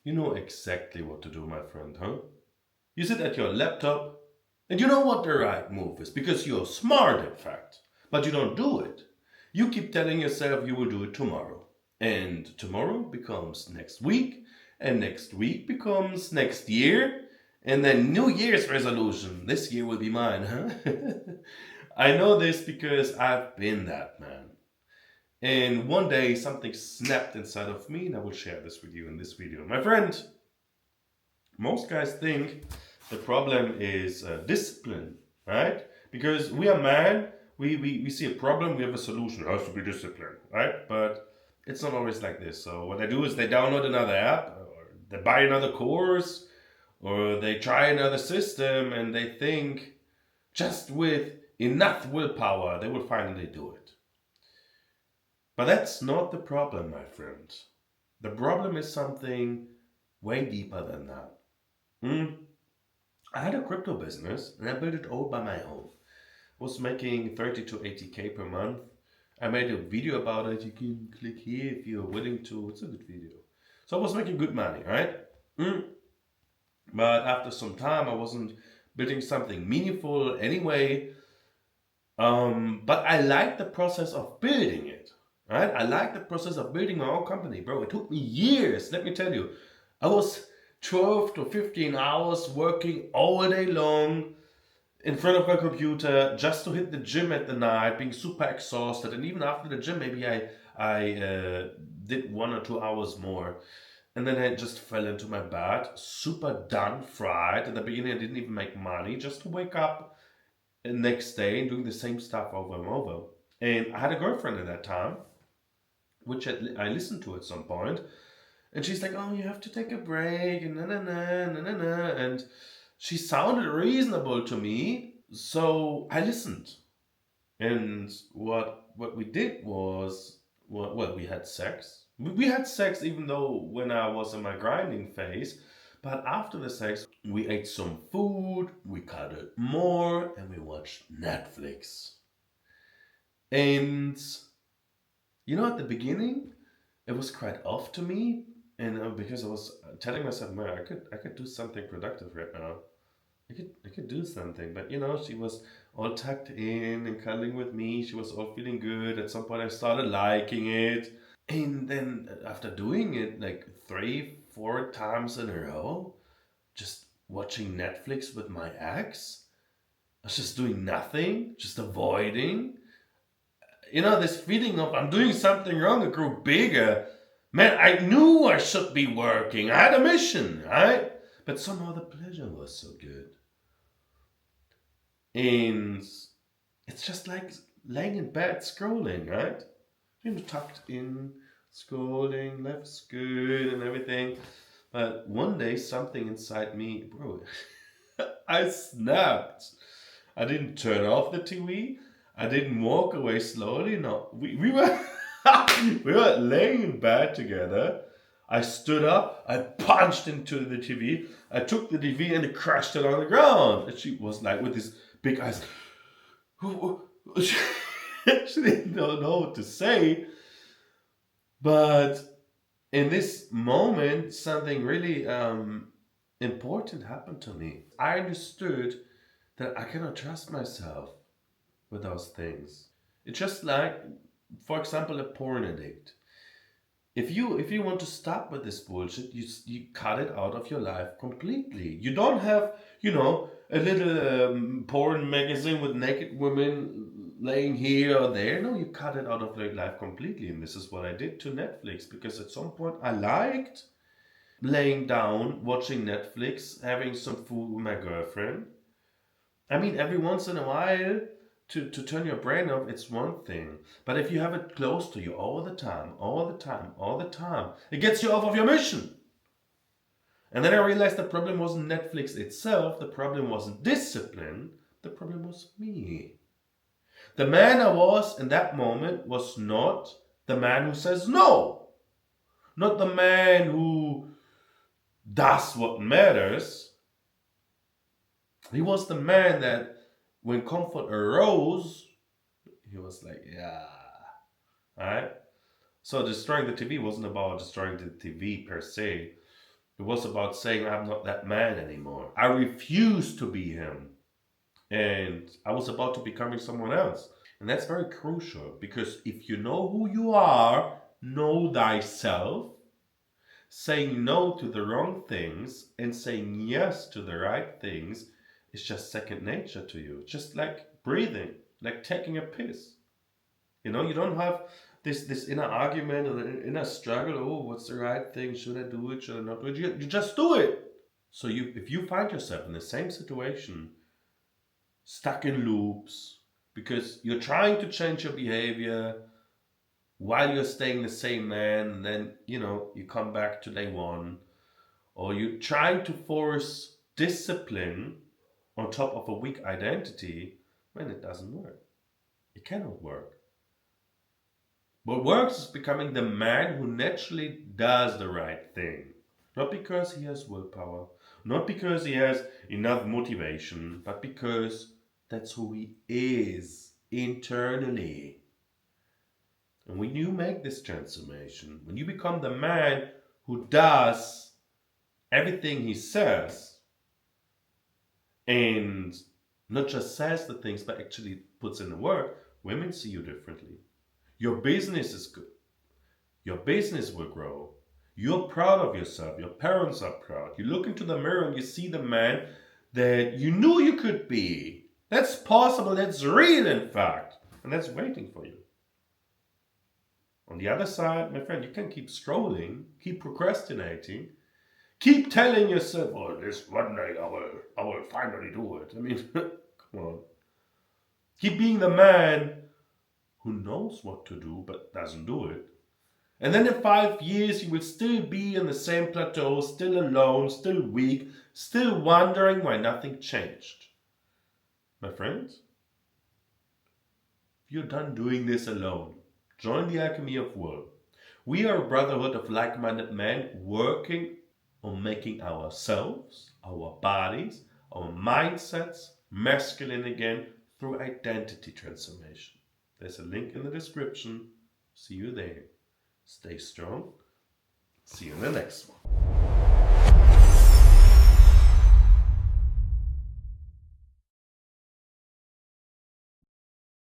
You know exactly what to do, my friend, huh? You sit at your laptop and you know what the right move is because you're smart, in fact, but you don't do it. You keep telling yourself you will do it tomorrow. And tomorrow becomes next week, and next week becomes next year, and then New Year's resolution. This year will be mine, huh? I know this because I've been that man. And one day something snapped inside of me, and I will share this with you in this video. My friend, most guys think the problem is discipline, right? Because we are man, we see a problem, we have a solution. It has to be discipline, right? But it's not always like this. So what they do is they download another app, or they buy another course, or they try another system, and they think just with enough willpower they will finally do it. But that's not the problem, my friend. The problem is something way deeper than that. Hmm? I had a crypto business and I built it all by my own. Was making 30 to 80K per month. I made a video about it. You can click here if you're willing to. It's a good video. So I was making good money, right? Mm. But after some time, I wasn't building something meaningful anyway. But I like the process of building it, right? I like the process of building my own company, bro. It took me years. Let me tell you, I was 12 to 15 hours working all day long in front of my computer just to hit the gym at the night, being super exhausted. And even after the gym, maybe I did 1 or 2 hours more. And then I just fell into my bed, super done, fried. At the beginning, I didn't even make money just to wake up the next day and doing the same stuff over and over. And I had a girlfriend at that time, which I listened to at some point, and she's like, "Oh, you have to take a break," and na na na na na na, and she sounded reasonable to me, so I listened. And what we did was, well, we had sex. We had sex even though when I was in my grinding phase, but after the sex, we ate some food, we cuddled more, and we watched Netflix. And at the beginning, it was quite off to me, and because I was telling myself, man, I could do something productive right now. I could do something, but she was all tucked in and cuddling with me. She was all feeling good. At some point, I started liking it, and then after doing it like 3, 4 times in a row, just watching Netflix with my ex, I was just doing nothing, just avoiding. This feeling of I'm doing something wrong, it grew bigger. Man, I knew I should be working. I had a mission, right? But somehow the pleasure was so good. And it's just like laying in bed scrolling, right? Tucked in, scrolling, life's good and everything. But one day something inside me, bro, I snapped. I didn't turn off the TV. I didn't walk away slowly. No, we were we were laying in bed together. I stood up. I punched into the TV. I took the TV and crushed it on the ground. And she was like with these big eyes. She didn't know what to say. But in this moment, something really important happened to me. I understood that I cannot trust myself with those things. It's just like, for example, a porn addict. If you want to stop with this bullshit, you cut it out of your life completely. You don't have a little porn magazine with naked women laying here or there. No, you cut it out of your life completely. And this is what I did to Netflix because at some point I liked laying down, watching Netflix, having some food with my girlfriend. I mean, every once in a while, to turn your brain off, it's one thing. But if you have it close to you all the time, all the time, all the time, it gets you off of your mission. And then I realized the problem wasn't Netflix itself, the problem wasn't discipline, the problem was me. The man I was in that moment was not the man who says no, not the man who does what matters. He was the man that when comfort arose, he was like, yeah. Alright? So destroying the TV wasn't about destroying the TV per se. It was about saying, I'm not that man anymore. I refuse to be him. And I was about to becoming someone else. And that's very crucial, because if you know who you are, know thyself, saying no to the wrong things and saying yes to the right things is just second nature to you. Just like breathing, like taking a piss. You know, you don't have this inner argument or inner struggle. Oh, what's the right thing? Should I do it? Should I not do it? You just do it. So if you find yourself in the same situation, stuck in loops, because you're trying to change your behavior while you're staying the same man, and then you come back to day one, or you're trying to force discipline on top of a weak identity, man, it doesn't work. It cannot work. What works is becoming the man who naturally does the right thing. Not because he has willpower, not because he has enough motivation, but because that's who he is internally. And when you make this transformation, when you become the man who does everything he says, and not just says the things, but actually puts in the work, women see you differently. Your business is good. Your business will grow. You're proud of yourself. Your parents are proud. You look into the mirror and you see the man that you knew you could be. That's possible. That's real, in fact. And that's waiting for you. On the other side, my friend, you can keep scrolling, keep procrastinating, keep telling yourself, oh, this one day I will finally do it. I mean, come on. Keep being the man who knows what to do but doesn't do it. And then in 5 years, you will still be in the same plateau, still alone, still weak, still wondering why nothing changed. My friends, if you're done doing this alone, join the Alchemy of Will. We are a brotherhood of like-minded men working on making ourselves, our bodies, our mindsets masculine again through identity transformation. There's a link in the description. See you there. Stay strong. See you in the next one.